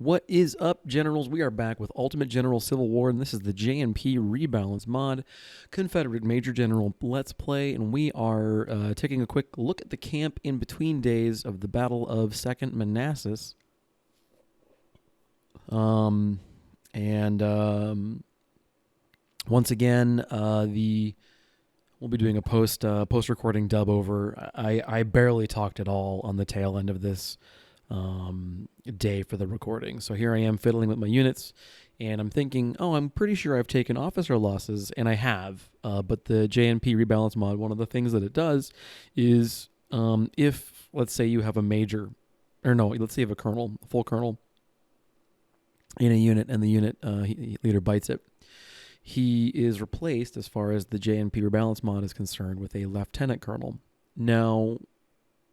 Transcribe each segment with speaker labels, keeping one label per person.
Speaker 1: What is up, Generals? We are back with Ultimate General Civil War, and this is the J&P Rebalance mod, Confederate Major General Let's Play, and we are taking a quick look at the camp in between days of the Battle of 2nd Manassas. Once again, we'll be doing a post recording dub over. I barely talked at all on the tail end of this day for the recording. So here I am fiddling with my units, and I'm thinking, oh, I'm pretty sure I've taken officer losses, and I have. But the JNP rebalance mod, one of the things that it does is if, let's say you have a major, or no, let's say you have a colonel, a full colonel in a unit, and the unit leader bites it, he is replaced, as far as the JNP rebalance mod is concerned, with a lieutenant colonel. Now,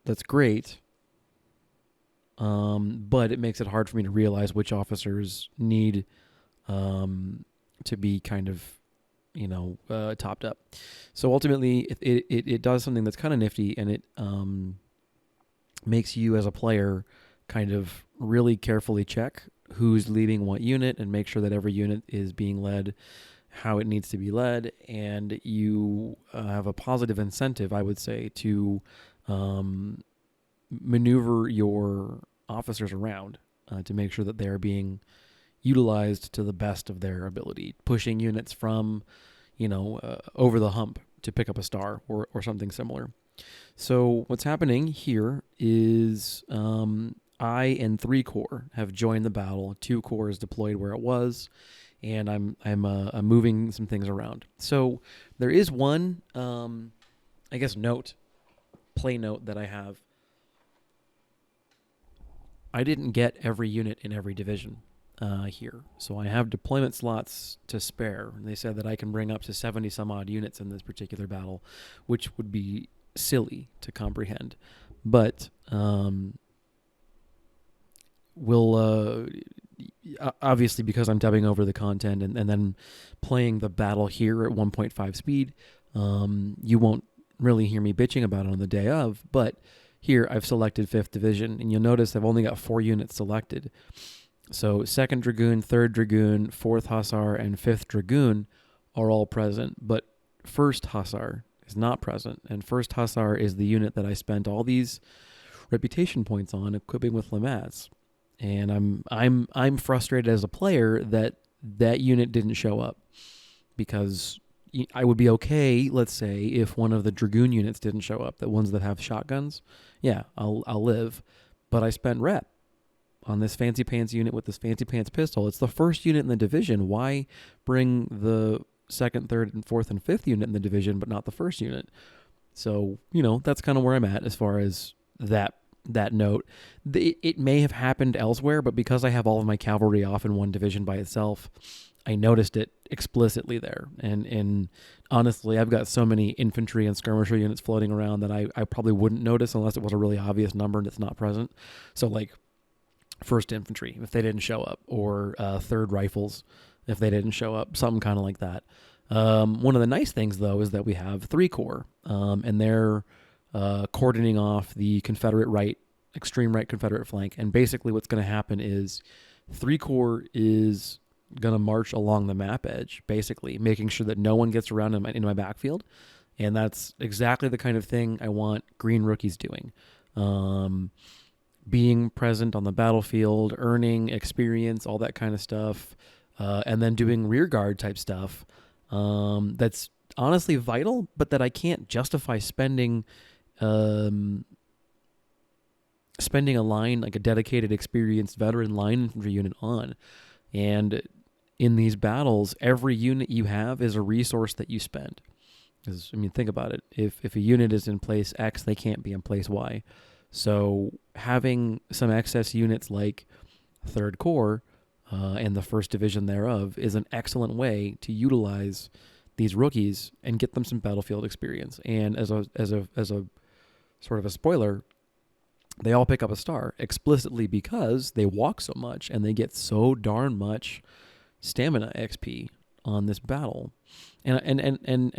Speaker 1: that's great. But it makes it hard for me to realize which officers need to be kind of, topped up. So ultimately, it does something that's kind of nifty, and it makes you as a player kind of really carefully check who's leading what unit and make sure that every unit is being led how it needs to be led, and you have a positive incentive, I would say, to maneuver your officers around to make sure that they are being utilized to the best of their ability, pushing units from, over the hump to pick up a star or something similar. So what's happening here is I and 3 Corps have joined the battle. 2 Corps is deployed where it was, and I'm moving some things around. So there is one, play note that I have. I didn't get every unit in every division here. So I have deployment slots to spare. They said that I can bring up to 70 some odd units in this particular battle, which would be silly to comprehend. But we'll obviously, because I'm dubbing over the content and then playing the battle here at 1.5 speed, you won't really hear me bitching about it on the day of, but here I've selected 5th Division, and you'll notice I've only got 4 units selected. So 2nd Dragoon, 3rd Dragoon, 4th Hussar, and 5th Dragoon are all present, but 1st Hussar is not present, and 1st Hussar is the unit that I spent all these reputation points on equipping with Manassas. And I'm frustrated as a player that unit didn't show up, because I would be okay, let's say, if one of the Dragoon units didn't show up, the ones that have shotguns. Yeah, I'll live. But I spent rep on this fancy pants unit with this fancy pants pistol. It's the first unit in the division. Why bring the 2nd, 3rd, and 4th, and 5th unit in the division, but not the 1st unit? So, that's kind of where I'm at as far as that note. It may have happened elsewhere, but because I have all of my cavalry off in one division by itself, I noticed it explicitly there. And honestly, I've got so many infantry and skirmisher units floating around that I probably wouldn't notice unless it was a really obvious number and it's not present. So like 1st Infantry, if they didn't show up, or 3rd Rifles, if they didn't show up, something kind of like that. One of the nice things, though, is that we have 3 Corps, and they're cordoning off the Confederate right, extreme right Confederate flank. And basically what's going to happen is 3 Corps is going to march along the map edge, basically making sure that no one gets around in my backfield. And that's exactly the kind of thing I want green rookies doing. Being present on the battlefield, earning experience, all that kind of stuff, and then doing rear guard type stuff. That's honestly vital, but that I can't justify spending a line, like a dedicated, experienced veteran line infantry unit on. And in these battles, every unit you have is a resource that you spend. Because, think about it. If a unit is in place X, they can't be in place Y. So having some excess units like 3rd Corps and the 1st Division thereof is an excellent way to utilize these rookies and get them some battlefield experience. And as a sort of a spoiler, they all pick up a star explicitly because they walk so much and they get so darn much stamina XP on this battle. And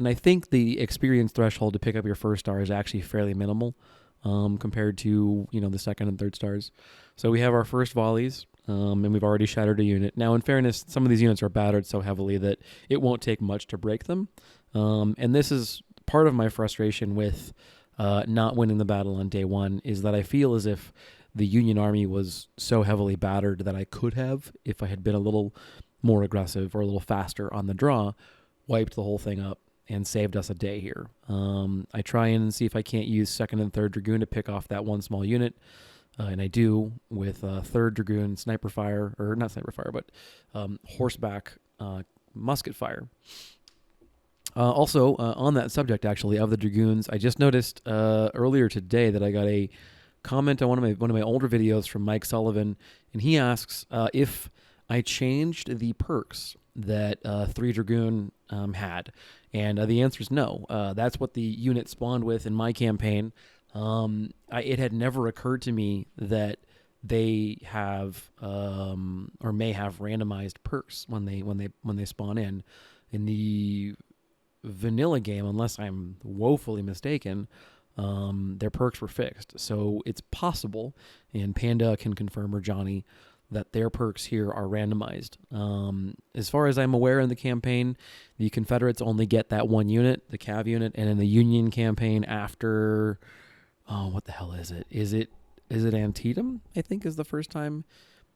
Speaker 1: I think the experience threshold to pick up your 1st star is actually fairly minimal compared to, the 2nd and 3rd stars. So we have our first volleys. and we've already shattered a unit. Now, in fairness, some of these units are battered so heavily that it won't take much to break them. And this is part of my frustration with not winning the battle on day one, is that I feel as if the Union Army was so heavily battered that I could have, if I had been a little more aggressive or a little faster on the draw, wiped the whole thing up and saved us a day here. I try and see if I can't use 2nd and 3rd Dragoon to pick off that one small unit. And I do with 3rd Dragoon sniper fire, or not sniper fire, but horseback musket fire. Also, on that subject, actually, of the Dragoons, I just noticed earlier today that I got a comment on one of my older videos from Mike Sullivan, and he asks if I changed the perks that 3 Dragoon had, and the answer is no. That's what the unit spawned with in my campaign. It had never occurred to me that they have or may have randomized perks when they spawn in the vanilla game, unless I'm woefully mistaken. Their perks were fixed, so it's possible, and Panda can confirm, or Johnny, that their perks here are randomized. As far as I'm aware, in the campaign, the Confederates only get that one unit, the Cav unit, and in the Union campaign, after what the hell is it? Is it Antietam? I think is the first time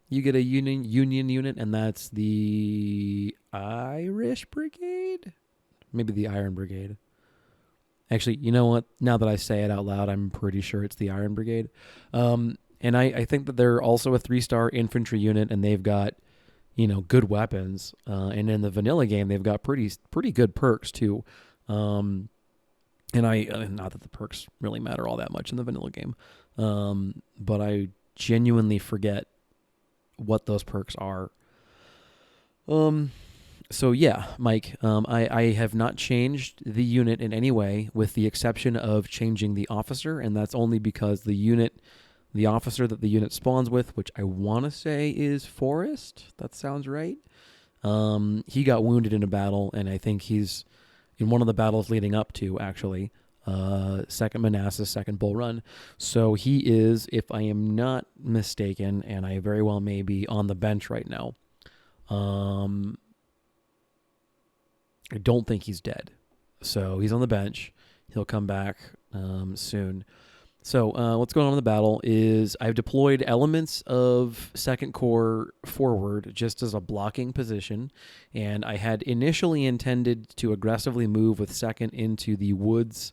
Speaker 1: you get a Union unit, and that's the Irish Brigade. Maybe the Iron Brigade. Actually, you know what? Now that I say it out loud, I'm pretty sure it's the Iron Brigade. And I think that they're also a 3-star infantry unit, and they've got, good weapons. And in the vanilla game, they've got pretty good perks too. And not that the perks really matter all that much in the vanilla game, but I genuinely forget what those perks are. So yeah, Mike, I have not changed the unit in any way, with the exception of changing the officer, and that's only because the officer that the unit spawns with, which I want to say is Forrest, that sounds right, he got wounded in a battle, and I think he's in one of the battles leading up to, actually, 2nd Manassas, 2nd Bull Run. So he is, if I am not mistaken, and I very well may be, on the bench right now. I don't think he's dead. So he's on the bench. He'll come back soon. So what's going on in the battle is I've deployed elements of 2nd Corps forward just as a blocking position, and I had initially intended to aggressively move with 2nd into the woods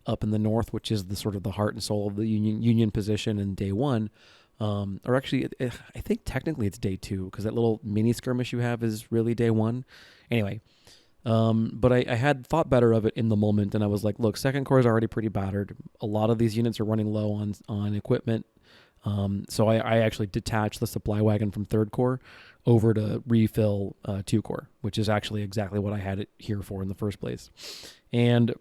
Speaker 1: up in the north, which is the sort of the heart and soul of the Union position in day one. Or actually, I think technically it's day 2, because that little mini skirmish you have is really day 1. Anyway, but I had thought better of it in the moment, and I was like, look, 2nd Corps is already pretty battered. A lot of these units are running low on equipment. So I actually detached the supply wagon from 3rd Corps over to refill 2 Corps, which is actually exactly what I had it here for in the first place. And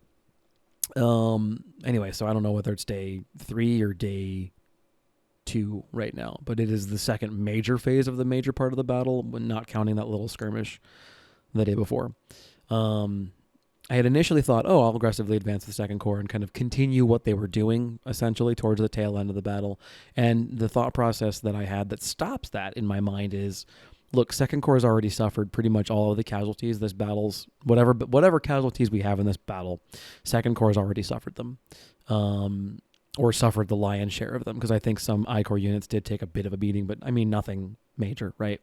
Speaker 1: anyway, so I don't know whether it's day 3 or day 2 right now, but it is the second major phase of the major part of the battle, not counting that little skirmish the day before. I had initially thought, I'll aggressively advance the 2nd Corps and kind of continue what they were doing, essentially, towards the tail end of the battle. And the thought process that I had that stops that in my mind is, look, 2nd Corps has already suffered pretty much all of the casualties. This battle's, whatever casualties we have in this battle, 2nd Corps has already suffered them. Or suffered the lion's share of them, because I think some I Corps units did take a bit of a beating, but I mean, nothing major, right?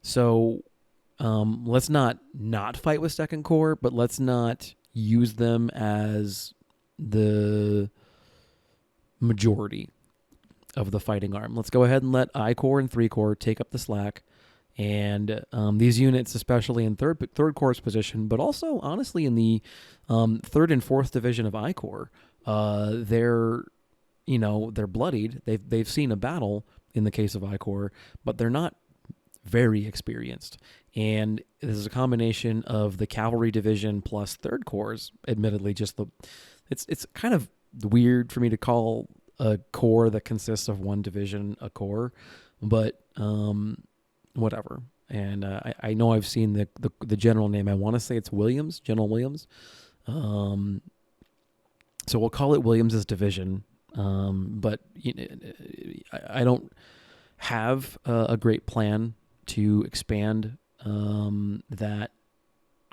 Speaker 1: So let's not fight with 2nd Corps, but let's not use them as the majority of the fighting arm. Let's go ahead and let I Corps and 3 Corps take up the slack. And these units, especially in third Corps' position, but also honestly in the 3rd and 4th Division of I Corps, they're bloodied. They've seen a battle in the case of I Corps, but they're not very experienced. And this is a combination of the cavalry division plus 3rd Corps. Admittedly, it's kind of weird for me to call a corps that consists of one division a corps, but whatever. And I know I've seen the general name. I want to say it's Williams, General Williams. So we'll call it Williams's division. But I don't. have a great plan to expand that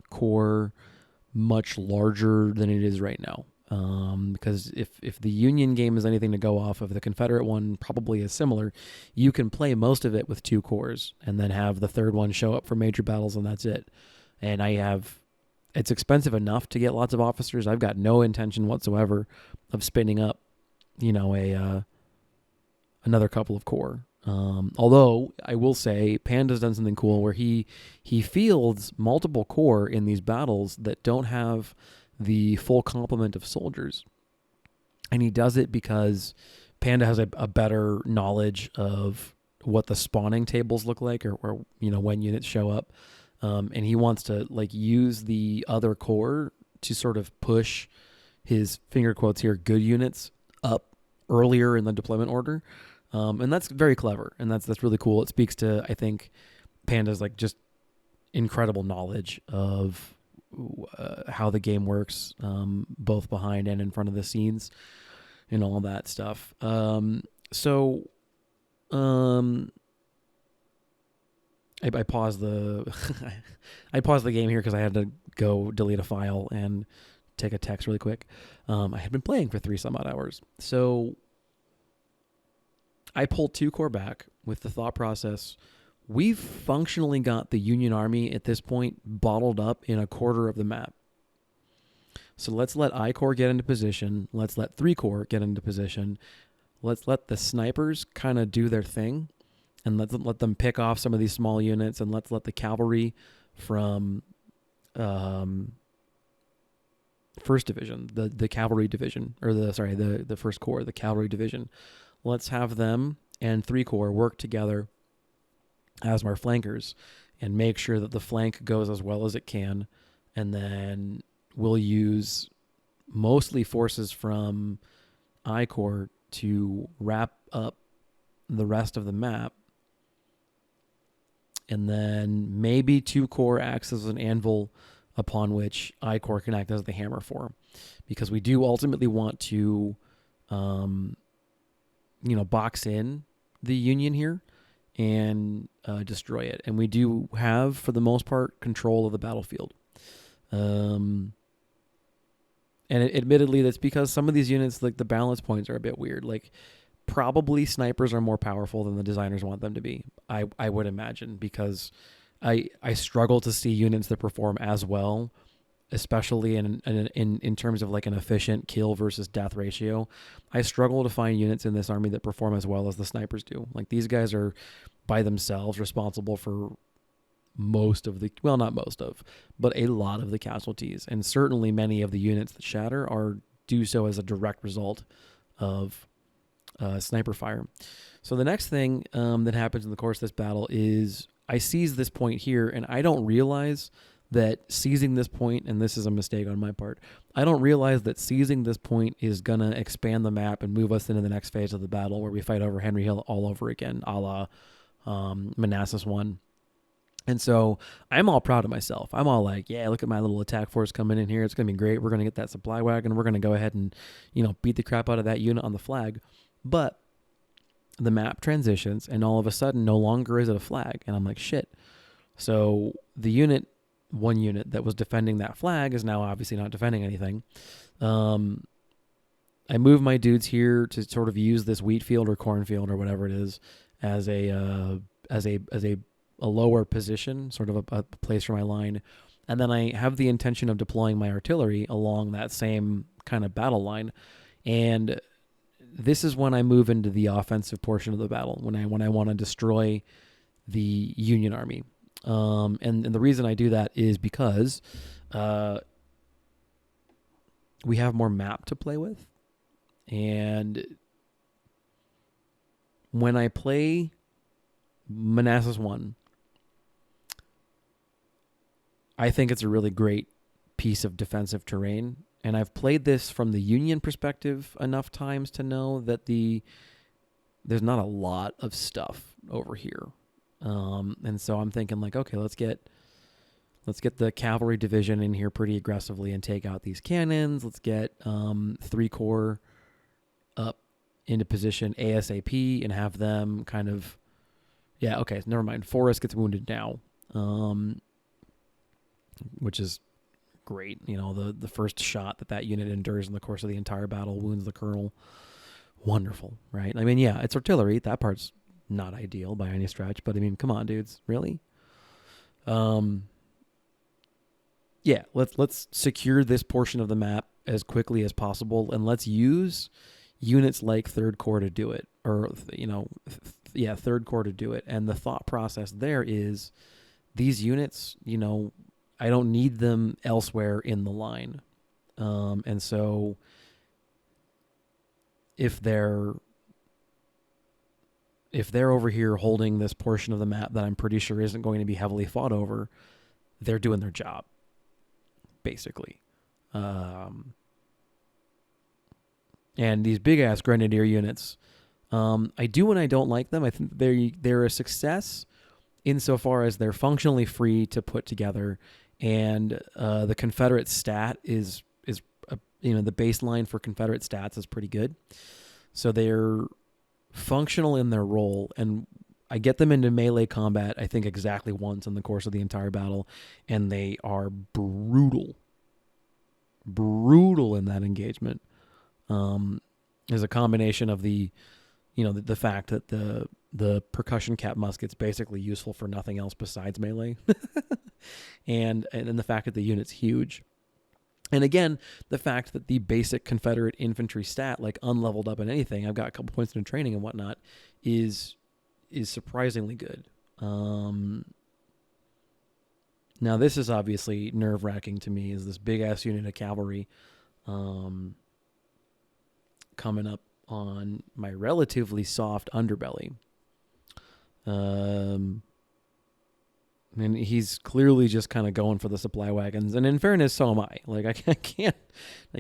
Speaker 1: core much larger than it is right now. Because if the Union game is anything to go off of, the Confederate one probably is similar. You can play most of it with 2 cores and then have the third one show up for major battles, and that's it. And it's expensive enough to get lots of officers. I've got no intention whatsoever of spinning up, another couple of core. Although I will say Panda's done something cool where he fields multiple core in these battles that don't have the full complement of soldiers. And he does it because Panda has a better knowledge of what the spawning tables look like or when units show up. And he wants to use the other core to sort of push his finger quotes here good units up earlier in the deployment order. And that's very clever, and that's really cool. It speaks to, I think, Panda's just incredible knowledge of how the game works, both behind and in front of the scenes, and all that stuff. I paused the I paused the game here because I had to go delete a file and take a text really quick. I had been playing for 3 some odd hours, so I pulled 2 core back with the thought process. We've functionally got the Union Army at this point bottled up in a quarter of the map. So let's let I Corps get into position. Let's let 3 Corps get into position. Let's let the snipers kind of do their thing, and let them pick off some of these small units, and let's let the cavalry from First Division, the cavalry division, or the First Corps, the cavalry division. Let's have them and 3 Corps work together as our flankers and make sure that the flank goes as well as it can. And then we'll use mostly forces from I Corps to wrap up the rest of the map. And then maybe 2 Corps acts as an anvil upon which I Corps can act as the hammer for. Because we do ultimately want to box in the Union here and destroy it. And we do have, for the most part, control of the battlefield. And admittedly, that's because some of these units, the balance points are a bit weird. Probably snipers are more powerful than the designers want them to be. I would imagine, because I struggle to see units that perform as well, especially in terms of an efficient kill versus death ratio. I struggle to find units in this army that perform as well as the snipers do. These guys are by themselves responsible for not most of, but a lot of the casualties. And certainly many of the units that shatter do so as a direct result of sniper fire. So the next thing that happens in the course of this battle is I seize this point here, and I don't realize that seizing this point, and this is a mistake on my part, I don't realize that seizing this point is going to expand the map and move us into the next phase of the battle where we fight over Henry Hill all over again, a la Manassas 1. And so I'm all proud of myself. I'm all yeah, look at my little attack force coming in here. It's going to be great. We're going to get that supply wagon. We're going to go ahead and, beat the crap out of that unit on the flag. But the map transitions, and all of a sudden, no longer is it a flag. And I'm like, shit. So the one unit that was defending that flag is now obviously not defending anything. I move my dudes here to sort of use this wheat field or cornfield or whatever it is as a lower position, sort of a place for my line. And then I have the intention of deploying my artillery along that same kind of battle line. And this is when I move into the offensive portion of the battle, when I want to destroy the Union Army. And the reason I do that is because we have more map to play with. And when I play Manassas 1, I think it's a really great piece of defensive terrain. And I've played this from the Union perspective enough times to know that there's not a lot of stuff over here. And so I'm thinking okay, let's get the cavalry division in here pretty aggressively and take out these cannons. Let's get 3 Corps up into position ASAP and have them kind of Yeah, okay, never mind. Forrest gets wounded now, which is great. You know, the first shot that unit endures in the course of the entire battle wounds the colonel. Wonderful, right? I mean, yeah, it's artillery. That part's not ideal by any stretch, but I mean, come on, dudes, really? Yeah, let's secure this portion of the map as quickly as possible, and let's use units like Third Corps to do it, or Third Corps to do it. And the thought process there is, these units, I don't need them elsewhere in the line, and so if they're over here holding this portion of the map that I'm pretty sure isn't going to be heavily fought over, they're doing their job, basically. And these big-ass grenadier units, I do and I don't like them. I think they're a success insofar as they're functionally free to put together, and the Confederate stat is the baseline for Confederate stats is pretty good. So they're functional in their role, and I get them into melee combat, I think, exactly once in the course of the entire battle, and they are brutal in that engagement. Is a combination of the fact that the percussion cap musket's basically useful for nothing else besides melee, and the fact that the unit's huge. And again, the fact that the basic Confederate infantry stat, like unleveled up in anything, I've got a couple points in training and whatnot, is surprisingly good. Now, this is obviously nerve-wracking to me, is this big-ass unit of cavalry coming up on my relatively soft underbelly. And he's clearly just kind of going for the supply wagons. And in fairness, so am I. Like, I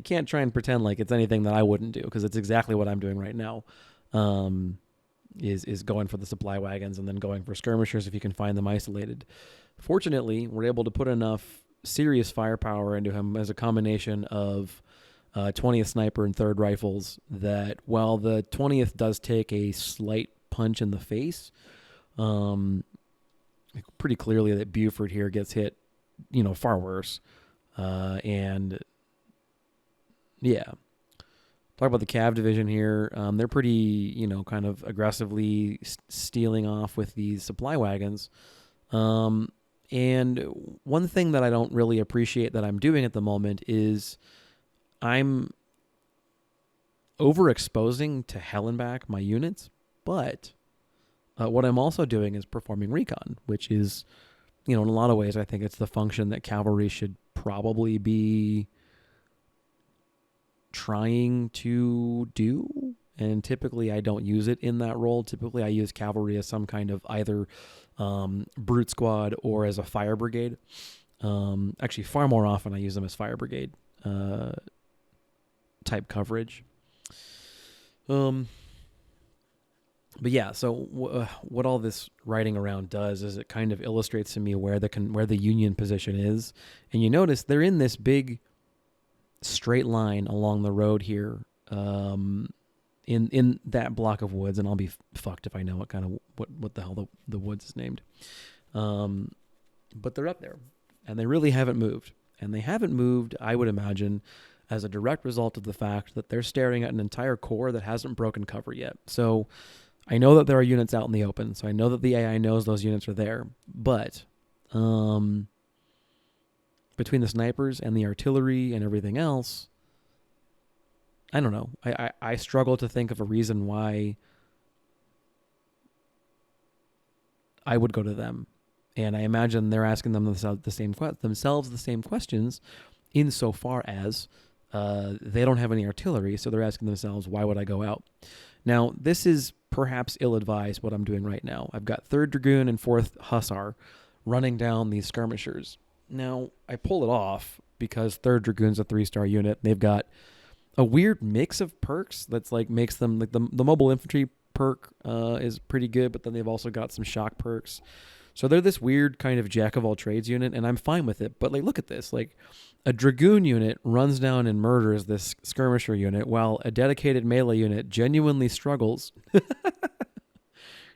Speaker 1: can't try and pretend like it's anything that I wouldn't do, because it's exactly what I'm doing right now. Is going for the supply wagons and then going for skirmishers if you can find them isolated. Fortunately, we're able to put enough serious firepower into him as a combination of 20th Sniper and 3rd Rifles that while the 20th does take a slight punch in the face, pretty clearly that Buford here gets hit, far worse. And yeah, talk about the Cav division here. They're pretty, kind of aggressively stealing off with these supply wagons. And one thing that I don't really appreciate that I'm doing at the moment is I'm overexposing to hell and back my units, but what I'm also doing is performing recon, which is, in a lot of ways, I think it's the function that cavalry should probably be trying to do. And typically I don't use it in that role. Typically I use cavalry as some kind of either brute squad or as a fire brigade. Actually, far more often I use them as fire brigade type coverage. But yeah, so what all this riding around does is it kind of illustrates to me where the Union position is. And you notice they're in this big straight line along the road here, in that block of woods, and I'll be fucked if I know what the hell the woods is named. But they're up there, and they really haven't moved. And they haven't moved, I would imagine, as a direct result of the fact that they're staring at an entire corps that hasn't broken cover yet. So I know that there are units out in the open, so I know that the AI knows those units are there. But between the snipers and the artillery and everything else, I don't know. I struggle to think of a reason why I would go to them. And I imagine they're asking themselves the same questions, insofar as they don't have any artillery, so they're asking themselves, why would I go out? Now, this is perhaps ill-advised, what I'm doing right now. I've got 3rd Dragoon and 4th Hussar running down these skirmishers. Now, I pull it off because 3rd Dragoon's a 3-star unit. They've got a weird mix of perks that's like makes them like the mobile infantry perk is pretty good, but then they've also got some shock perks. So they're this weird kind of jack of all trades unit, and I'm fine with it. But like, look at this. Like, a Dragoon unit runs down and murders this skirmisher unit while a dedicated melee unit genuinely struggles.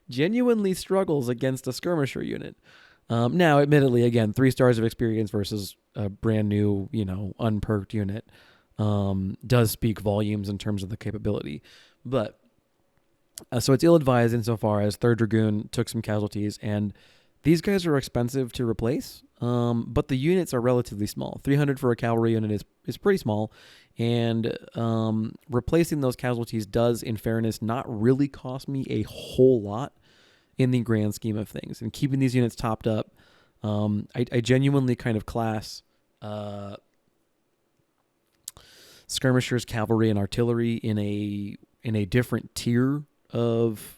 Speaker 1: genuinely struggles against a skirmisher unit. Now, admittedly, again, 3 stars of experience versus a brand new, unperked unit does speak volumes in terms of the capability. But so it's ill-advised insofar as 3rd Dragoon took some casualties, and these guys are expensive to replace, but the units are relatively small. 300 for a cavalry unit is pretty small, and replacing those casualties does, in fairness, not really cost me a whole lot in the grand scheme of things. And keeping these units topped up, I genuinely kind of class skirmishers, cavalry, and artillery in a different tier of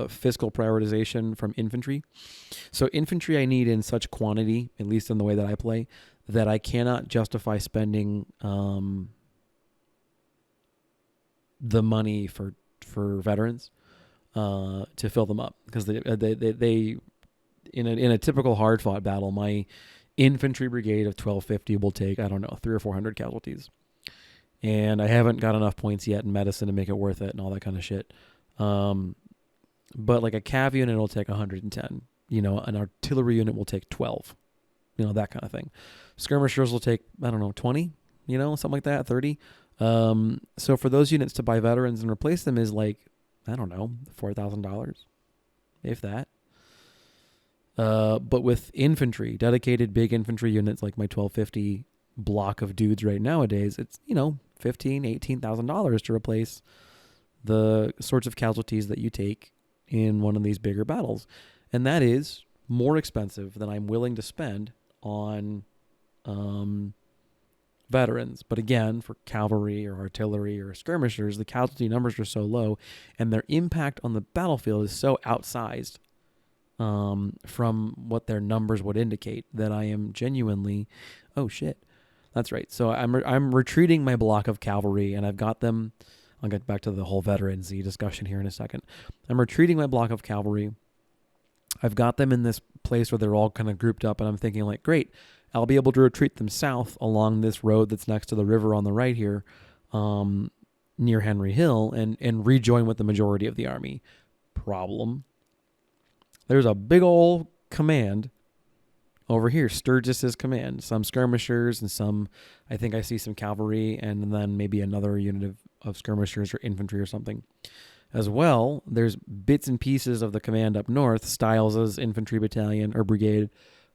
Speaker 1: fiscal prioritization from infantry. So infantry I need in such quantity, at least in the way that I play, that I cannot justify spending the money for veterans to fill them up, because they in a typical hard fought battle, my infantry brigade of 1250 will take, I don't know, 300 or 400 casualties, and I haven't got enough points yet in medicine to make it worth it and all that kind of shit. But like a cav unit will take 110, an artillery unit will take 12, that kind of thing. Skirmishers will take, I don't know, 20, something like that, 30. So for those units to buy veterans and replace them is like, I don't know, $4,000, if that. But with infantry, dedicated big infantry units like my 1250 block of dudes right nowadays, it's, $15,000, $18,000 to replace the sorts of casualties that you take in one of these bigger battles. And that is more expensive than I'm willing to spend on veterans. But again, for cavalry or artillery or skirmishers, the casualty numbers are so low and their impact on the battlefield is so outsized from what their numbers would indicate that I am genuinely, oh shit, that's right. So I'm retreating my block of cavalry, and I've got them. I'll get back to the whole veterancy discussion here in a second. I'm retreating my block of cavalry. I've got them in this place where they're all kind of grouped up, and I'm thinking like, great, I'll be able to retreat them south along this road that's next to the river on the right here, near Henry Hill, and rejoin with the majority of the army. Problem. There's a big old command over here, Sturgis's command. Some skirmishers and some, I think I see some cavalry, and then maybe another unit of skirmishers or infantry or something. As well, there's bits and pieces of the command up north, Stiles's infantry battalion or brigade,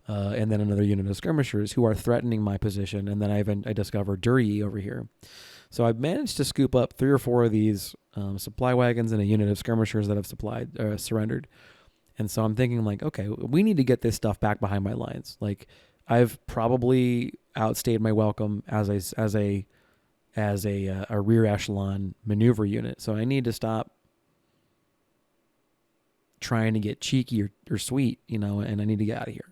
Speaker 1: and then another unit of skirmishers who are threatening my position. And then I discover Dury over here. So I've managed to scoop up 3 or 4 of these supply wagons and a unit of skirmishers that have surrendered. And so I'm thinking like, okay, we need to get this stuff back behind my lines. Like, I've probably outstayed my welcome as a rear echelon maneuver unit. So I need to stop trying to get cheeky or sweet, and I need to get out of here.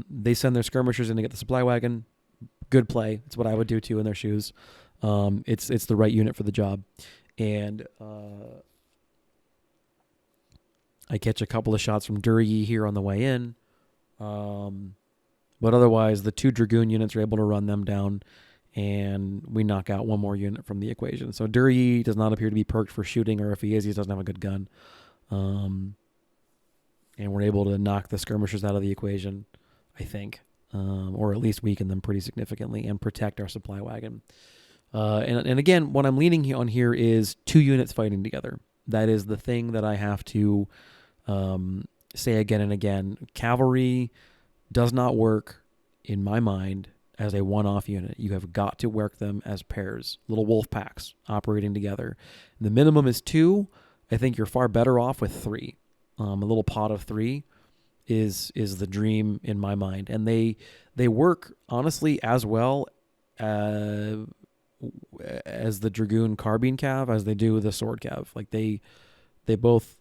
Speaker 1: They send their skirmishers in to get the supply wagon. Good play. It's what I would do too in their shoes. It's the right unit for the job. And I catch a couple of shots from Dury here on the way in. But otherwise, the 2 Dragoon units are able to run them down, and we knock out one more unit from the equation. So Dury does not appear to be perked for shooting, or if he is, he doesn't have a good gun. And we're able to knock the skirmishers out of the equation, I think, or at least weaken them pretty significantly and protect our supply wagon. And again, what I'm leaning on here is 2 units fighting together. That is the thing that I have to say again and again. Cavalry does not work, in my mind, as a one-off unit. You have got to work them as pairs, little wolf packs operating together. The minimum is 2. I think you're far better off with 3. A little pot of 3 is the dream in my mind, and they work honestly as well as the Dragoon carbine cav as they do the sword cav. Like they both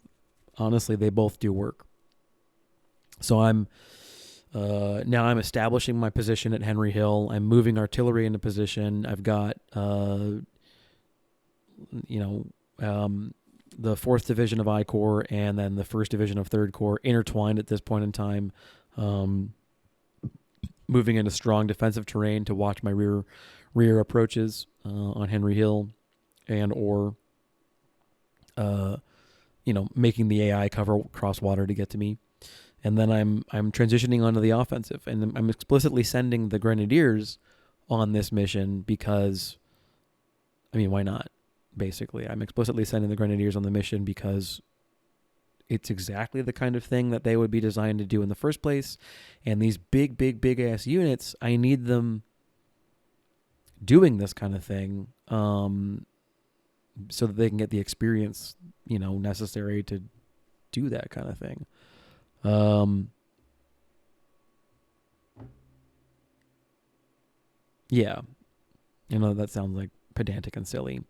Speaker 1: do work. So I'm establishing my position at Henry Hill. I'm moving artillery into position. I've got the 4th Division of I Corps and then the 1st Division of 3rd Corps intertwined at this point in time, moving into strong defensive terrain to watch my rear approaches on Henry Hill and or making the AI cover cross water to get to me. And then I'm transitioning onto the offensive, and I'm explicitly sending the grenadiers on this mission because, I mean, why not? Basically, I'm explicitly sending the grenadiers on the mission because it's exactly the kind of thing that they would be designed to do in the first place. And these big ass units, I need them doing this kind of thing, so that they can get the experience, necessary to do that kind of thing. Yeah, that sounds like pedantic and silly.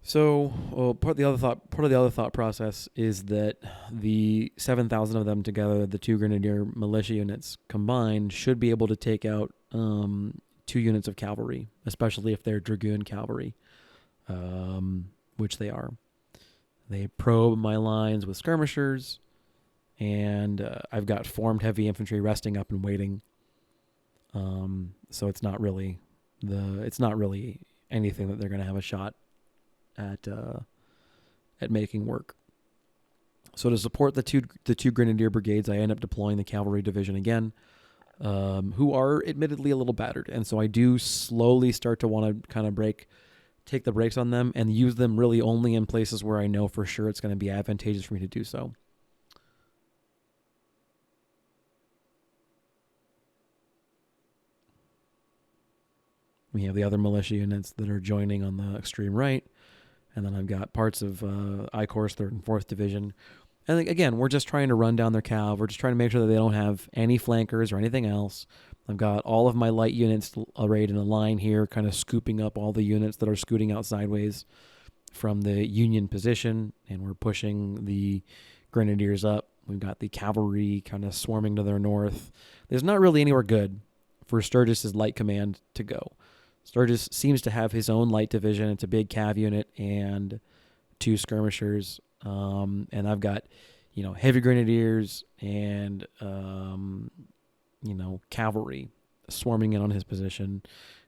Speaker 1: So, part of the other thought process is that the 7,000 of them together, the 2 grenadier militia units combined, should be able to take out 2 units of cavalry, especially if they're dragoon cavalry, which they are. They probe my lines with skirmishers, and I've got formed heavy infantry resting up and waiting. So it's not really anything that they're going to have a shot at making work. So to support the two grenadier brigades, I end up deploying the cavalry division again, who are admittedly a little battered, and so I do slowly start to want to kind of take the brakes on them and use them really only in places where I know for sure it's going to be advantageous for me to do so. We have the other militia units that are joining on the extreme right. And then I've got parts of I Corps 3rd and 4th Division. And again, we're just trying to run down their cav. We're just trying to make sure that they don't have any flankers or anything else. I've got all of my light units arrayed in a line here, kind of scooping up all the units that are scooting out sideways from the Union position. And we're pushing the grenadiers up. We've got the cavalry kind of swarming to their north. There's not really anywhere good for Sturgis's light command to go. Sturgis seems to have his own light division. It's a big cav unit and 2 skirmishers. And I've got, heavy grenadiers and, cavalry swarming in on his position.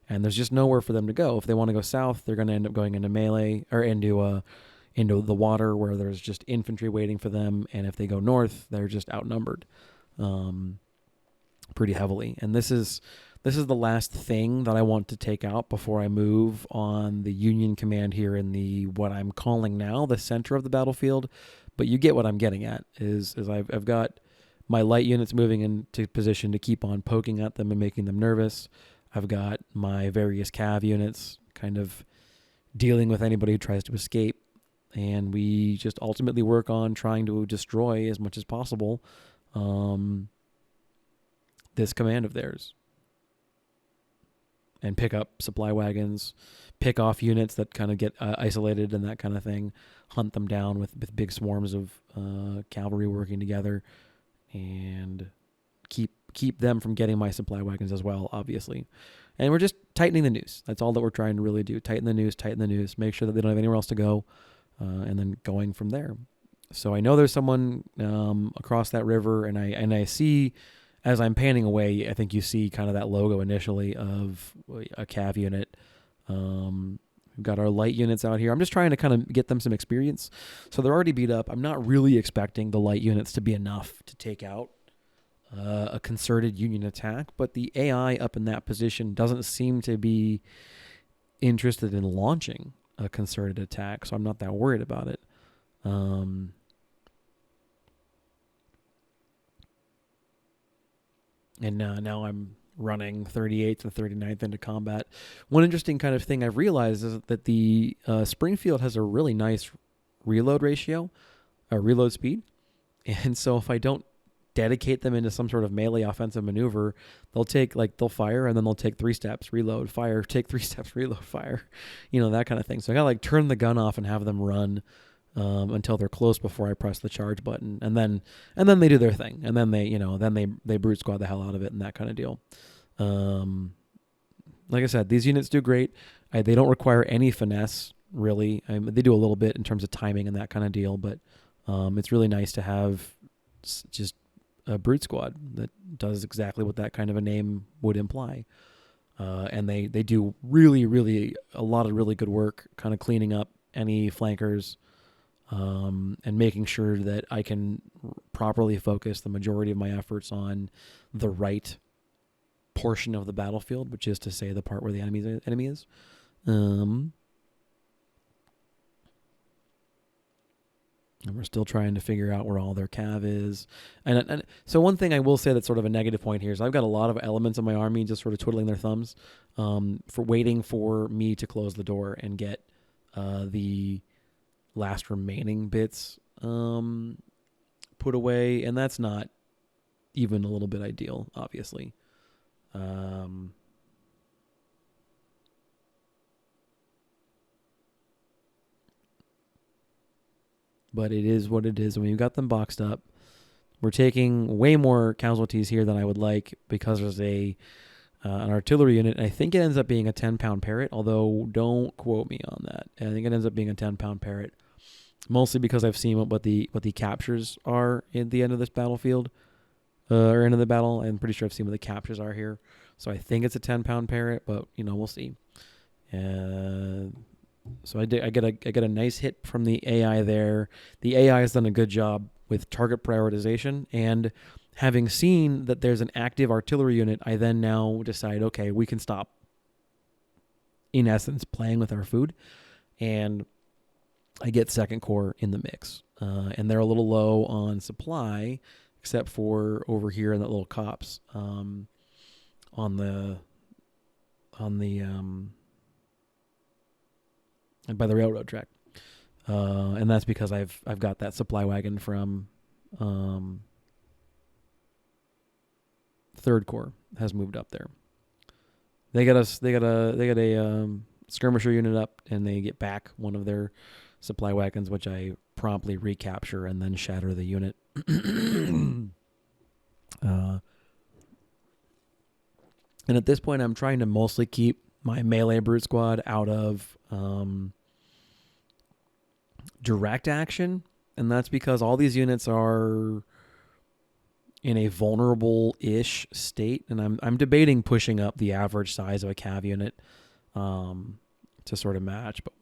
Speaker 1: And there's just nowhere for them to go. If they want to go south, they're going to end up going into melee or into the water where there's just infantry waiting for them. And if they go north, they're just outnumbered pretty heavily. And this is the last thing that I want to take out before I move on the Union command here in the what I'm calling now the center of the battlefield. But you get what I'm getting at is I've got my light units moving into position to keep on poking at them and making them nervous. I've got my various cav units kind of dealing with anybody who tries to escape. And we just ultimately work on trying to destroy as much as possible this command of theirs. And pick up supply wagons, pick off units that kind of get isolated and that kind of thing, hunt them down with big swarms of cavalry working together, and keep them from getting my supply wagons as well, obviously. And we're just tightening the noose. That's all that we're trying to really do. Tighten the noose, make sure that they don't have anywhere else to go, and then going from there. So I know there's someone across that river, and I see... As I'm panning away, I think you see kind of that logo initially of a cav unit. We've got our light units out here. I'm just trying to kind of get them some experience. So they're already beat up. I'm not really expecting the light units to be enough to take out a concerted Union attack, but the AI up in that position doesn't seem to be interested in launching a concerted attack, so I'm not that worried about it. And now I'm running 38th and 39th into combat. One interesting kind of thing I've realized is that the Springfield has a really nice reload ratio, reload speed. And so if I don't dedicate them into some sort of melee offensive maneuver, they'll fire and then they'll take 3 steps, reload, fire, take 3 steps, reload, fire, that kind of thing. So I gotta turn the gun off and have them run until they're close before I press the charge button, and then they do their thing, and then they brute squad the hell out of it and that kind of deal. Like I said, these units do great. They don't require any finesse really. They do a little bit in terms of timing and that kind of deal, but it's really nice to have just a brute squad that does exactly what that kind of a name would imply. And they do really, really a lot of really good work, kind of cleaning up any flankers. and making sure that I can properly focus the majority of my efforts on the right portion of the battlefield, which is to say the part where the enemy is. And we're still trying to figure out where all their cav is. And so one thing I will say that's sort of a negative point here is I've got a lot of elements of my army just sort of twiddling their thumbs for waiting for me to close the door and get the last remaining bits put away. And that's not even a little bit ideal, obviously. But it is what it is. When you got them boxed up, we're taking way more casualties here than I would like because there's an artillery unit. And I think it ends up being a 10-pound parrot, although don't quote me on that. I think it ends up being a 10-pound parrot, mostly because I've seen what the captures are at the end of this battlefield, or end of the battle. I'm pretty sure I've seen what the captures are here. So I think it's a 10-pound parrot, but we'll see. So I get a nice hit from the AI there. The AI has done a good job with target prioritization, and having seen that there's an active artillery unit, I then now decide, okay, we can stop, in essence, playing with our food, and I get second corps in the mix. And they're a little low on supply, except for over here in that little copse on the by the railroad track, and that's because I've got that supply wagon from Third Corps has moved up there. They got a skirmisher unit up, and they get back one of their supply wagons, which I promptly recapture and then shatter the unit. And at this point, I'm trying to mostly keep my melee brute squad out of direct action, and that's because all these units are in a vulnerable-ish state, and I'm debating pushing up the average size of a cav unit to sort of match. But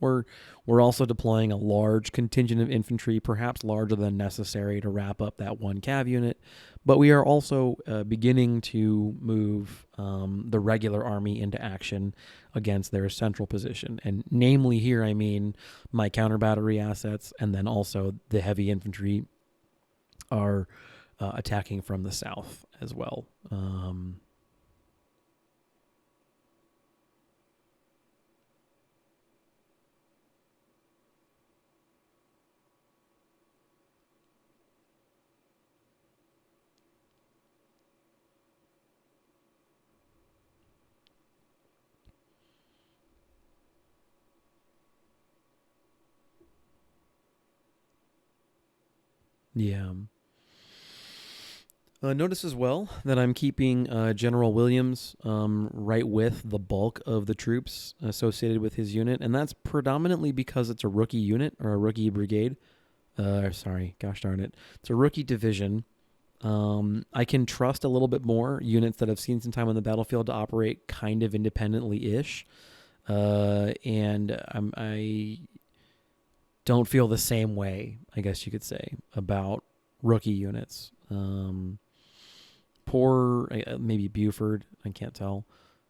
Speaker 1: we're also deploying a large contingent of infantry, perhaps larger than necessary to wrap up that one cav unit. But we are also beginning to move the regular army into action against their central position. And namely here, I mean my counter battery assets, and then also the heavy infantry are attacking from the south as well. Yeah. Notice as well that I'm keeping General Williams right with the bulk of the troops associated with his unit, and that's predominantly because it's a rookie unit or a rookie brigade. Gosh darn it. It's a rookie division. I can trust a little bit more units that have seen some time on the battlefield to operate kind of independently-ish, and I don't feel the same way, I guess you could say, about rookie units. Poor, maybe Buford, I can't tell.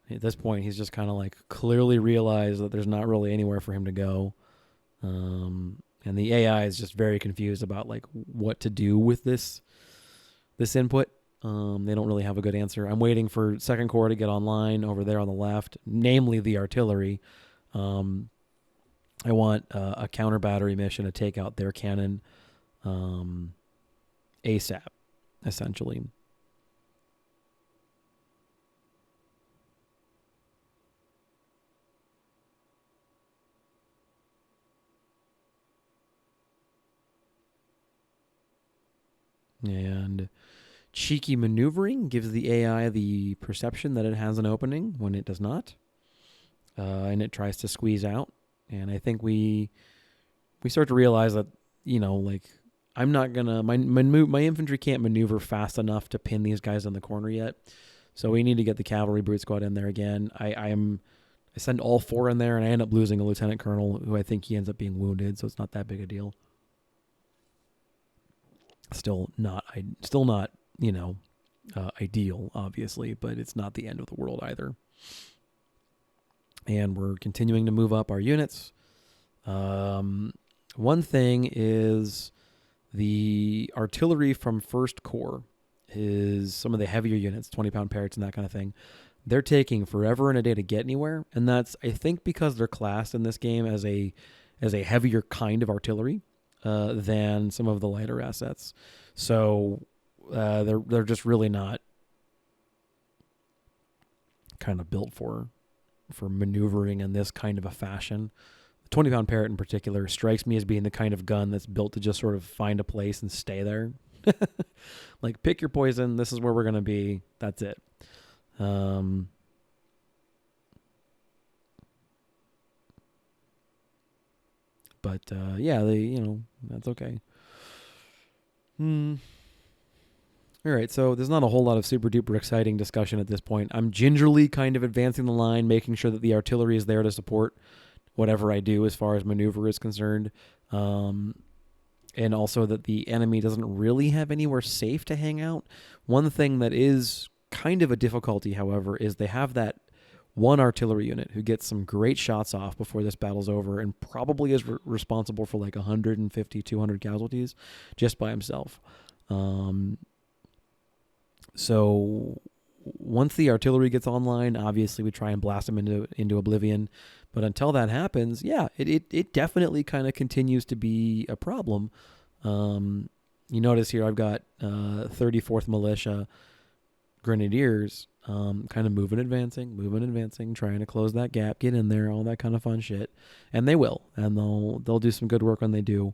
Speaker 1: At this point, he's just kind of like clearly realized that there's not really anywhere for him to go. And the AI is just very confused about like what to do with this input. They don't really have a good answer. I'm waiting for Second Corps to get online over there on the left, namely the artillery. I want a counter battery mission to take out their cannon ASAP, essentially. And cheeky maneuvering gives the AI the perception that it has an opening when it does not, and it tries to squeeze out. And I think we start to realize that, like, I'm not gonna my infantry can't maneuver fast enough to pin these guys in the corner yet. So we need to get the cavalry brute squad in there again. I send all four in there, and I end up losing a lieutenant colonel who I think he ends up being wounded. So it's not that big a deal. Still not, ideal, obviously, but it's not the end of the world either. And we're continuing to move up our units. One thing is the artillery from First Corps is some of the heavier units, 20-pound parrots and that kind of thing. They're taking forever and a day to get anywhere, and that's, I think, because they're classed in this game as a heavier kind of artillery than some of the lighter assets. So they're just really not kind of built for maneuvering in this kind of a fashion. The 20-pound parrot in particular strikes me as being the kind of gun that's built to just sort of find a place and stay there. Like, pick your poison. This is where we're going to be. That's it. But yeah, that's okay. All right, so there's not a whole lot of super duper exciting discussion at this point. I'm gingerly kind of advancing the line, making sure that the artillery is there to support whatever I do as far as maneuver is concerned. And also that the enemy doesn't really have anywhere safe to hang out. One thing that is kind of a difficulty, however, is they have that one artillery unit who gets some great shots off before this battle's over and probably is responsible for like 150, 200 casualties just by himself. So once the artillery gets online, obviously we try and blast them into oblivion. But until that happens, yeah, it definitely kind of continues to be a problem. You notice here I've got 34th Militia Grenadiers kind of moving, advancing, trying to close that gap, get in there, all that kind of fun shit. And they will. And they'll do some good work when they do.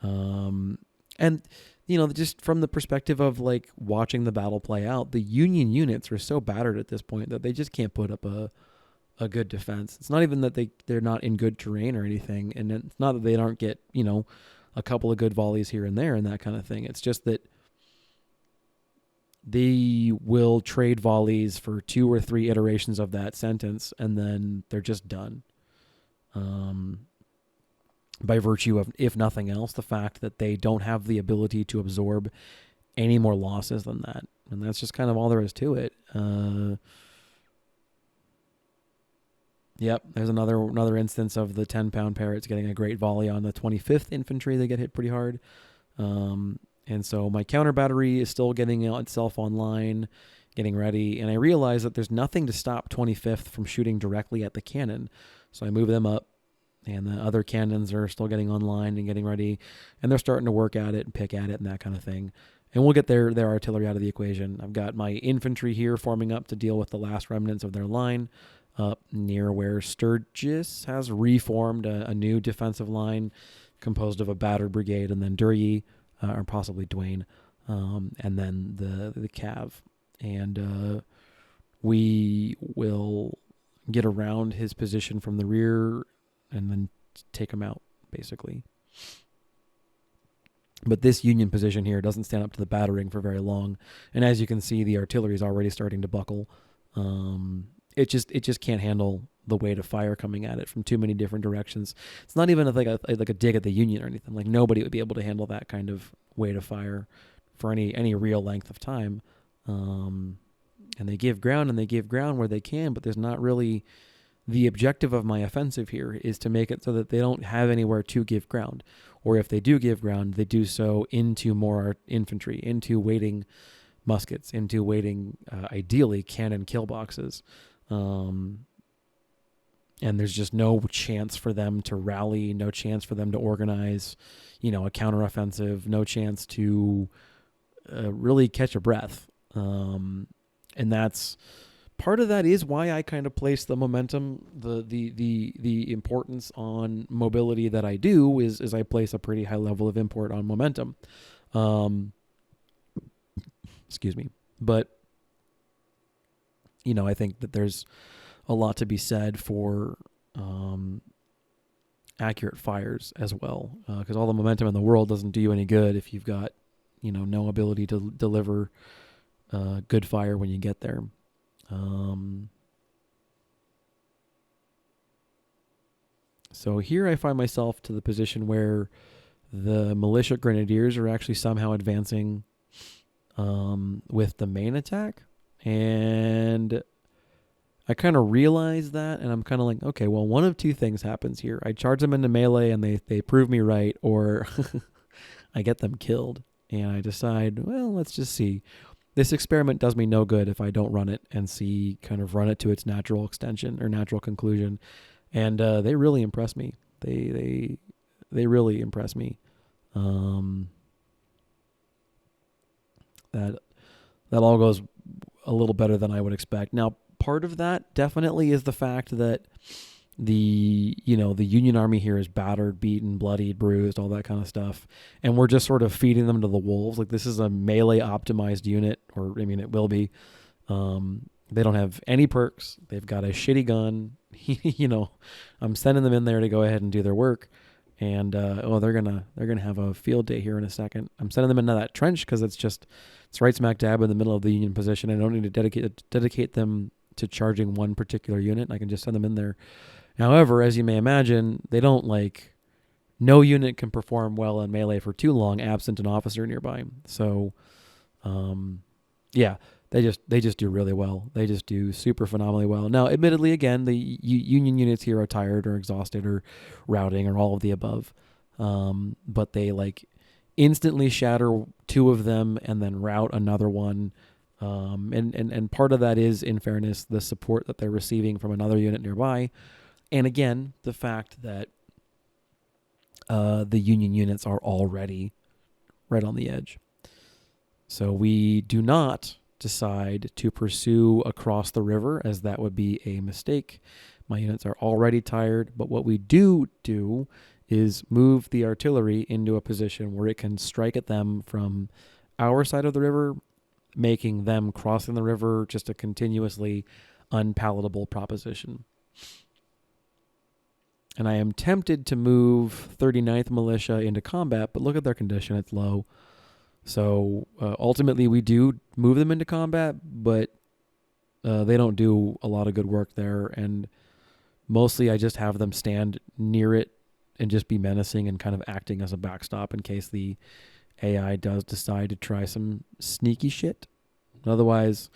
Speaker 1: And just from the perspective of like watching the battle play out, the Union units are so battered at this point that they just can't put up a good defense. It's not even that they're not in good terrain or anything, and it's not that they don't get, a couple of good volleys here and there and that kind of thing. It's just that they will trade volleys for 2 or 3 iterations of that sentence, and then they're just done. By virtue of, if nothing else, the fact that they don't have the ability to absorb any more losses than that. And that's just kind of all there is to it. Yep, there's another instance of the 10-pound parrots getting a great volley on the 25th Infantry. They get hit pretty hard. And so my counter battery is still getting itself online, getting ready. And I realize that there's nothing to stop 25th from shooting directly at the cannon. So I move them up. And the other cannons are still getting online and getting ready. And they're starting to work at it and pick at it and that kind of thing. And we'll get their artillery out of the equation. I've got my infantry here forming up to deal with the last remnants of their line up near where Sturgis has reformed a new defensive line composed of a battered brigade and then Duryea, or possibly Dwayne, and then the Cav. And we will get around his position from the rear and then take him out, basically. But this Union position here doesn't stand up to the battering for very long. And as you can see, the artillery is already starting to buckle. It just can't handle the weight of fire coming at it from too many different directions. It's not even like a dig at the Union or anything. Like, nobody would be able to handle that kind of weight of fire for any real length of time. And they give ground where they can, but there's not really... The objective of my offensive here is to make it so that they don't have anywhere to give ground. Or if they do give ground, they do so into more infantry, into waiting muskets, into waiting, ideally, cannon kill boxes. And there's just no chance for them to rally, no chance for them to organize, a counteroffensive, no chance to really catch a breath. And that's... Part of that is why I kind of place the momentum, the importance on mobility that I do is I place a pretty high level of import on momentum. Excuse me. But, I think that there's a lot to be said for accurate fires as well, because all the momentum in the world doesn't do you any good if you've got, no ability to deliver good fire when you get there. So here I find myself to the position where The militia grenadiers are actually somehow advancing with the main attack. And I kind of realized that, and I'm kind of like, okay, well, one of two things happens here. I charge them into melee, and they prove me right, or I get them killed. And I decide, well, let's just see. This experiment does me no good if I don't run it and see, kind of run it to its natural extension or natural conclusion. And they really impress me. They really impress me. That all goes a little better than I would expect. Now, part of that definitely is the fact that the Union Army here is battered, beaten, bloodied, bruised, all that kind of stuff, and we're just sort of feeding them to the wolves. Like, this is a melee optimized unit, or I mean, it will be. They don't have any perks. They've got a shitty gun. I'm sending them in there to go ahead and do their work, and they're gonna have a field day here in a second. I'm sending them into that trench because it's right smack dab in the middle of the Union position. I don't need to dedicate them to charging one particular unit. I can just send them in there. However, as you may imagine, they don't no unit can perform well in melee for too long absent an officer nearby. So, yeah, they just do really well. They just do super phenomenally well. Now, admittedly, again, the Union units here are tired or exhausted or routing or all of the above. But they instantly shatter two of them and then rout another one. And part of that is, in fairness, the support that they're receiving from another unit nearby. And again, the fact that the Union units are already right on the edge. So we do not decide to pursue across the river, as that would be a mistake. My units are already tired, but what we do is move the artillery into a position where it can strike at them from our side of the river, making them crossing the river just a continuously unpalatable proposition. And I am tempted to move 39th Militia into combat, but look at their condition, it's low. So ultimately we do move them into combat, but they don't do a lot of good work there. And mostly I just have them stand near it and just be menacing and kind of acting as a backstop in case the AI does decide to try some sneaky shit. Otherwise,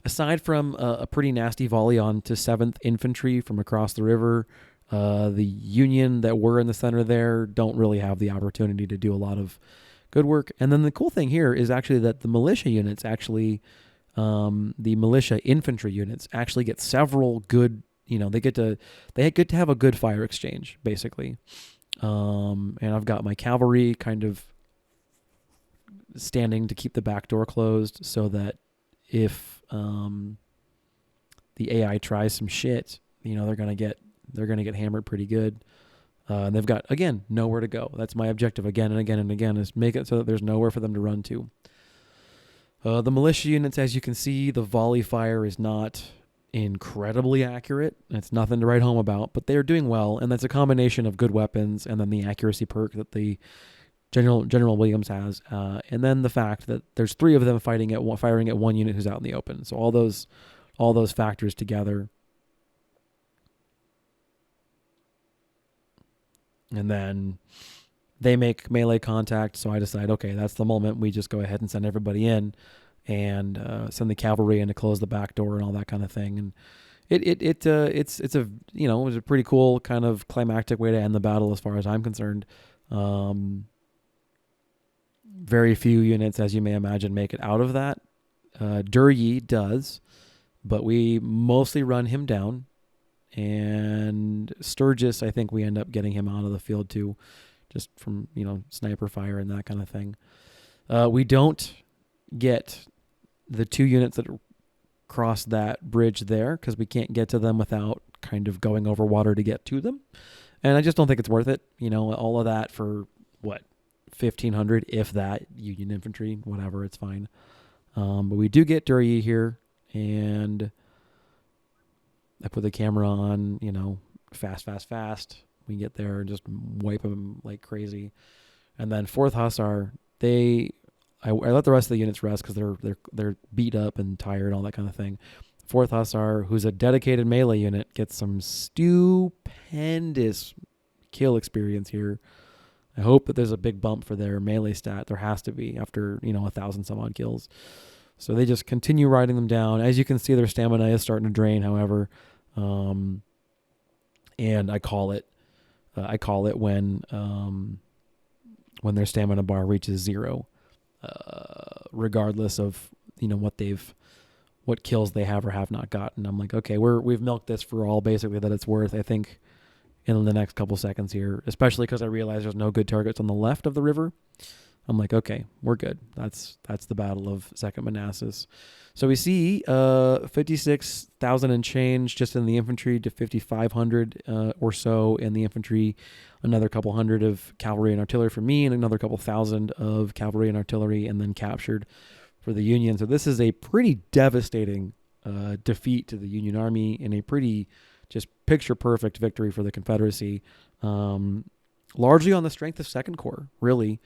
Speaker 1: aside from a pretty nasty volley on to 7th Infantry from across the river, the Union that were in the center there don't really have the opportunity to do a lot of good work. And then the cool thing here is actually that the militia units the militia infantry units actually get several good, they get to have a good fire exchange, basically. And I've got my cavalry kind of standing to keep the back door closed so that if the AI tries some shit, they're gonna get hammered pretty good. And they've got, again, nowhere to go. That's my objective again and again and again, is make it so that there's nowhere for them to run to. The militia units, as you can see, the volley fire is not incredibly accurate. It's nothing to write home about, but they're doing well, and that's a combination of good weapons and then the accuracy perk that the General Williams has, and then the fact that there's 3 of them firing at one unit who's out in the open. So all those factors together. And then they make melee contact, so I decide, okay, that's the moment. We just go ahead and send everybody in and send the cavalry in to close the back door and all that kind of thing. And it's a it was a pretty cool kind of climactic way to end the battle as far as I'm concerned. Very few units, as you may imagine, make it out of that. Duryi does, but we mostly run him down. And Sturgis, I think we end up getting him out of the field too, just from, sniper fire and that kind of thing. We don't get the 2 units that cross that bridge there because we can't get to them without kind of going over water to get to them. And I just don't think it's worth it. All of that for what? 1,500, if that, Union infantry, whatever, it's fine. But we do get Duryi here, and I put the camera on, fast. We get there and just wipe them like crazy. And then 4th Hussar, I let the rest of the units rest because they're beat up and tired and all that kind of thing. 4th Hussar, who's a dedicated melee unit, gets some stupendous kill experience here I hope that there's a big bump for their melee stat. There has to be after 1,000 some odd kills. So they just continue riding them down. As you can see, their stamina is starting to drain. However, and I call it. I call it when their stamina bar reaches 0, regardless of what kills they have or have not gotten. I'm like, okay, we've milked this for all basically that it's worth. I think in the next couple seconds here, especially because I realize there's no good targets on the left of the river. I'm like, okay, we're good. That's the Battle of Second Manassas. So we see 56,000 and change just in the infantry to 5,500 or so in the infantry, another couple hundred of cavalry and artillery for me, and another couple thousand of cavalry and artillery, and then captured for the Union. So this is a pretty devastating defeat to the Union Army and a pretty just picture-perfect victory for the Confederacy, largely on the strength of Second Corps, really.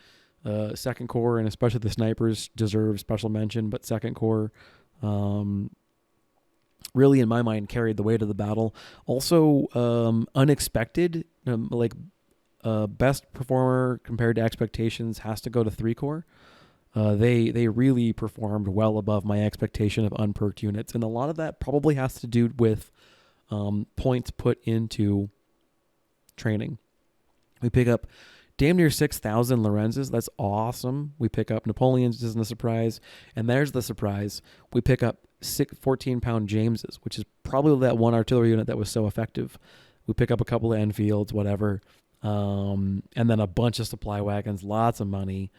Speaker 1: Second Corps, and especially the snipers, deserve special mention, but Second Corps really, in my mind, carried the weight of the battle. Also, unexpected, best performer compared to expectations has to go to 3 Corps. They really performed well above my expectation of unperked units, and a lot of that probably has to do with points put into training. We pick up damn near 6,000 Lorenzes. That's awesome. We pick up Napoleons, isn't a surprise. And there's the surprise. We pick up 14-pound Jameses, which is probably that one artillery unit that was so effective. We pick up a couple of Enfields, whatever. And then a bunch of supply wagons, lots of money.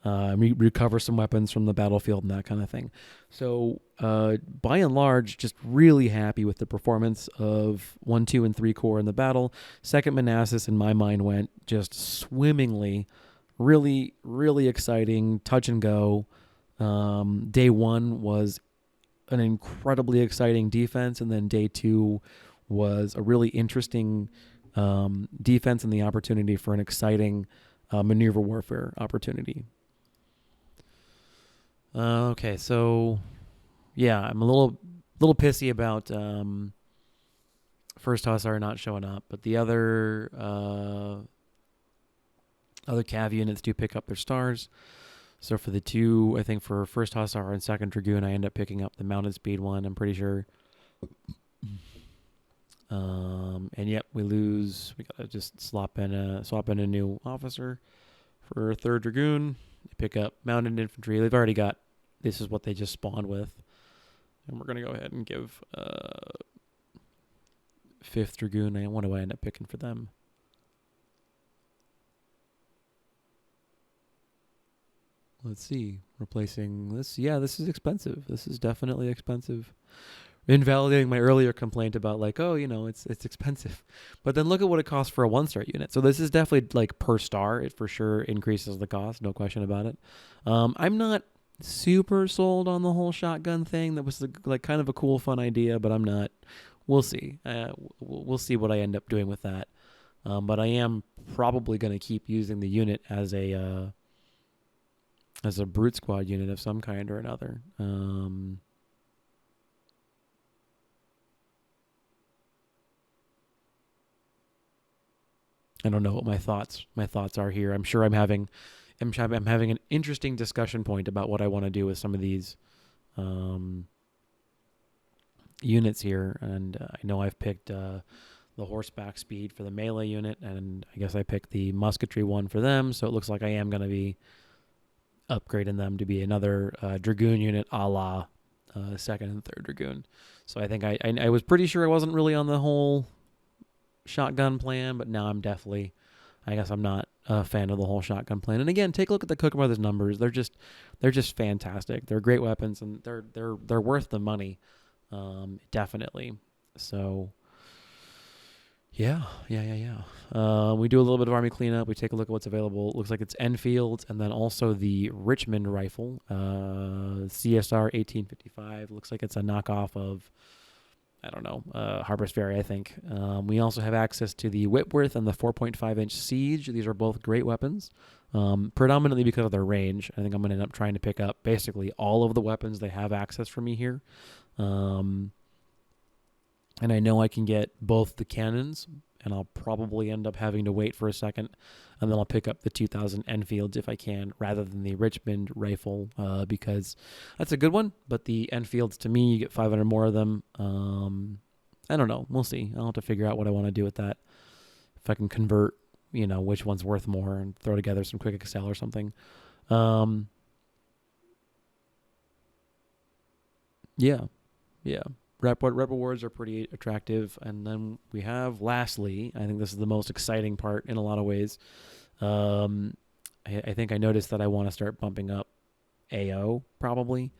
Speaker 1: Recover some weapons from the battlefield and that kind of thing. So by and large, just really happy with the performance of 1, 2, and 3 Corps in the battle. Second Manassas, in my mind, went just swimmingly. Really, really exciting, touch and go. Day 1 was an incredibly exciting defense, and then day 2 was a really interesting defense and the opportunity for an exciting maneuver warfare opportunity. Okay, so yeah, I'm a little pissy about First Hussar not showing up, but the other cav units do pick up their stars. So for the two, I think for First Hussar and Second Dragoon, I end up picking up the mounted speed one. I'm pretty sure. And yep, we lose. We gotta just swap in a new officer for Third Dragoon. Pick up mounted infantry. They've already got, this is what they just spawned with. And we're going to go ahead and give 5th Dragoon. What do I end up picking for them? Let's see. Replacing this. Yeah, this is expensive. This is definitely expensive. Invalidating my earlier complaint about it's expensive. But then look at what it costs for a 1-star unit. So this is definitely per star. It for sure increases the cost. No question about it. I'm not super sold on the whole shotgun thing. That was kind of a cool, fun idea, but I'm not. We'll see. We'll see what I end up doing with that. But I am probably going to keep using the unit as a brute squad unit of some kind or another. I don't know what my thoughts are here. I'm sure I'm having an interesting discussion point about what I want to do with some of these units here. And I know I've picked the horseback speed for the melee unit, and I guess I picked the musketry one for them. So it looks like I am going to be upgrading them to be another dragoon unit a la Second and Third Dragoon. So I think I was pretty sure I wasn't really on the whole shotgun plan, but now I'm definitely, I guess I'm not a fan of the whole shotgun plan. And again, take a look at the Cook Brothers numbers. They're just fantastic. They're great weapons, and they're worth the money, definitely. So yeah. We do a little bit of army cleanup. We take a look at what's available. It looks like it's Enfields, and then also the Richmond rifle, CSR 1855. Looks like it's a knockoff of, I don't know, Harper's Ferry, I think. We also have access to the Whitworth and the 4.5-inch Siege. These are both great weapons, predominantly because of their range. I think I'm going to end up trying to pick up basically all of the weapons they have access for me here. And I know I can get both the cannons and I'll probably end up having to wait for a second, and then I'll pick up the 2000 Enfields if I can, rather than the Richmond rifle, because that's a good one, but the Enfields, to me, you get 500 more of them. I don't know. We'll see. I'll have to figure out what I want to do with that. If I can convert, which one's worth more and throw together some quick Excel or something. Yeah. Rep rewards are pretty attractive. And then we have, lastly, I think this is the most exciting part in a lot of ways. I think I noticed that I want to start bumping up AO, probably.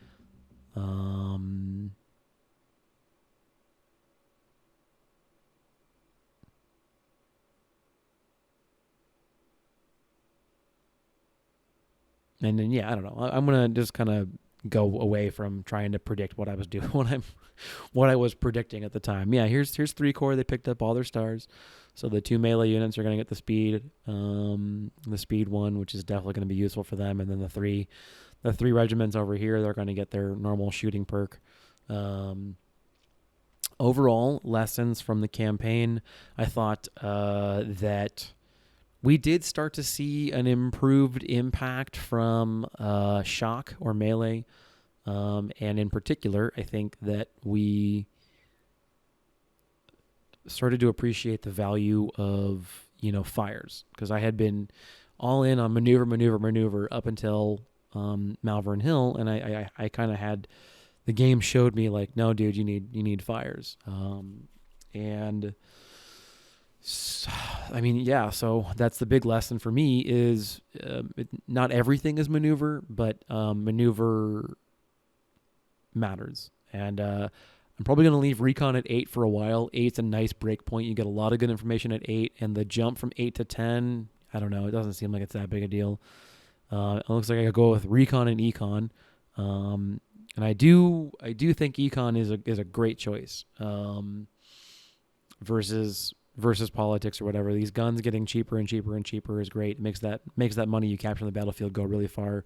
Speaker 1: And then, I don't know. I'm going to just kind of go away from trying to predict what I was doing, what I was predicting at the time. Yeah, here's 3 Corps. They picked up all their stars. So the 2 melee units are going to get the speed one, which is definitely going to be useful for them. And then the three regiments over here, they're going to get their normal shooting perk. Overall, lessons from the campaign, I thought that we did start to see an improved impact from shock or melee. And in particular, I think that we started to appreciate the value of, fires. Because I had been all in on maneuver up until Malvern Hill. And I kind of had, the game showed me like, no, dude, you need fires. And so that's the big lesson for me is not everything is maneuver, but maneuver matters. And I'm probably going to leave recon at 8 for a while. 8's a nice break point. You get a lot of good information at 8, and the jump from 8 to 10, I don't know. It doesn't seem like it's that big a deal. It looks like I could go with recon and econ. And I do think econ is a great choice versus politics or whatever. These guns getting cheaper and cheaper and cheaper is great. It makes that money you capture on the battlefield go really far.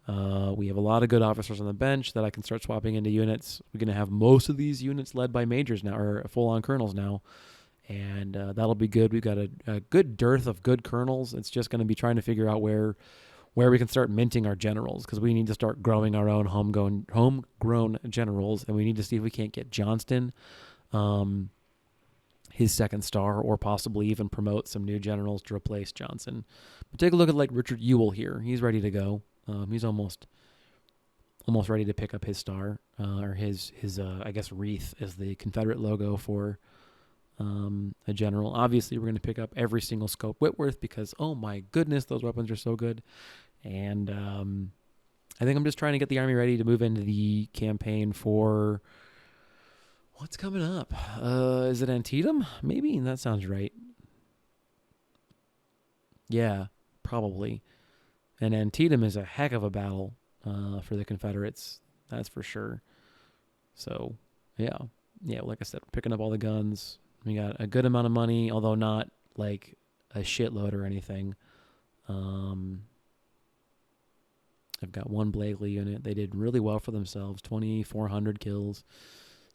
Speaker 1: We have a lot of good officers on the bench that I can start swapping into units. We're going to have most of these units led by majors now, or full-on colonels now, and that'll be good. We've got a good dearth of good colonels. It's just going to be trying to figure out where we can start minting our generals, because we need to start growing our own homegrown generals, and we need to see if we can't get Johnston his second star, or possibly even promote some new generals to replace Johnson. But take a look at like Richard Ewell here. He's ready to go. He's almost ready to pick up his star, or his I guess wreath is the Confederate logo for a general. Obviously, we're going to pick up every single scope Whitworth because, oh my goodness, those weapons are so good. And I think I'm just trying to get the army ready to move into the campaign for what's coming up. Is it Antietam? Maybe? That sounds right. Yeah, probably. And Antietam is a heck of a battle for the Confederates. That's for sure. So, yeah, like I said, we're picking up all the guns. We got a good amount of money, although not like a shitload or anything. I've got 1 Blakely unit. They did really well for themselves, 2,400 kills.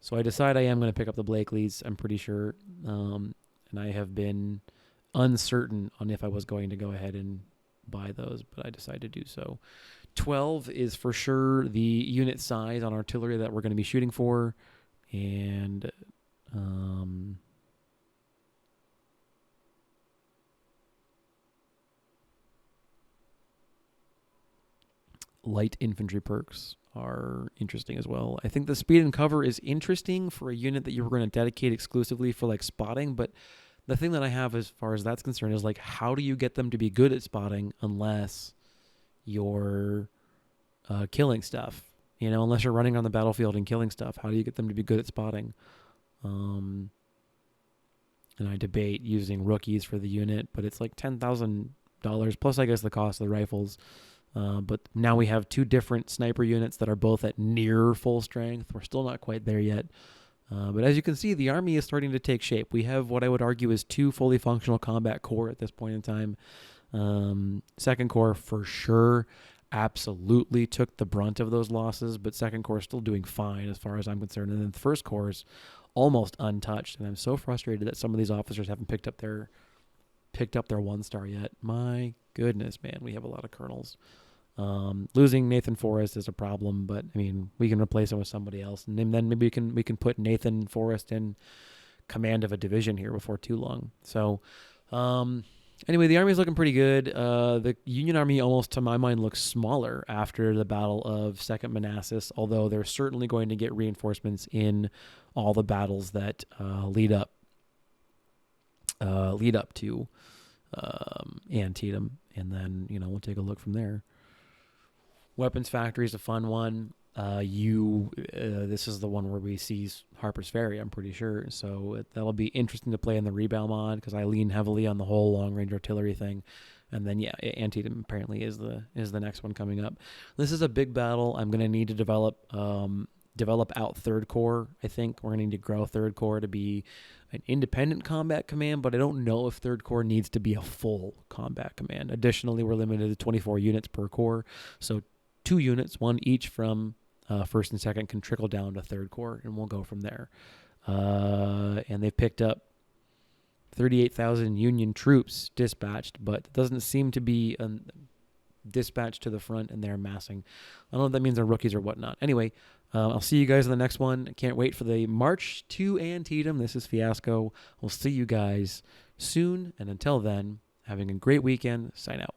Speaker 1: So I decide I am going to pick up the Blakeleys, I'm pretty sure. And I have been uncertain on if I was going to go ahead and buy those, but I decided to do so. 12 is for sure the unit size on artillery that we're going to be shooting for. And light infantry perks are interesting as well. I think the speed and cover is interesting for a unit that you were going to dedicate exclusively for like spotting, but the thing that I have as far as that's concerned is like, how do you get them to be good at spotting unless you're killing stuff? Unless you're running on the battlefield and killing stuff, how do you get them to be good at spotting? And I debate using rookies for the unit, but it's like $10,000 plus, I guess, the cost of the rifles. But now we have 2 different sniper units that are both at near full strength. We're still not quite there yet. But as you can see, the army is starting to take shape. We have what I would argue is 2 fully functional combat corps at this point in time. Second Corps for sure. absolutely took the brunt of those losses, but second corps still doing fine as far as I'm concerned. And then the first corps is almost untouched. And I'm so frustrated that some of these officers haven't picked up their 1-star yet. My goodness, man, we have a lot of colonels. Losing Nathan Forrest is a problem, but I mean, we can replace him with somebody else, and then maybe we can put Nathan Forrest in command of a division here before too long. So, anyway, the Army's looking pretty good. The Union Army, almost to my mind, looks smaller after the Battle of 2nd Manassas, although they're certainly going to get reinforcements in all the battles that lead up to Antietam, and then we'll take a look from there. Weapons Factory is a fun one. This is the one where we seize Harper's Ferry, I'm pretty sure. So that'll be interesting to play in the Rebal mod because I lean heavily on the whole long range artillery thing. And then Antietam apparently is the next one coming up. This is a big battle. I'm gonna need to develop out Third Corps. I think we're gonna need to grow Third Corps to be an independent combat command, but I don't know if Third Corps needs to be a full combat command. Additionally, we're limited to 24 units per corps, so 2 units, one each from first and second, can trickle down to Third Corps, and we'll go from there. And they've picked up 38,000 Union troops dispatched, but it doesn't seem to be dispatched to the front, and they're massing. I don't know if that means they're rookies or whatnot. Anyway, I'll see you guys in the next one. I can't wait for the march to Antietam. This is Fiasco. We'll see you guys soon, and until then, having a great weekend. Sign out.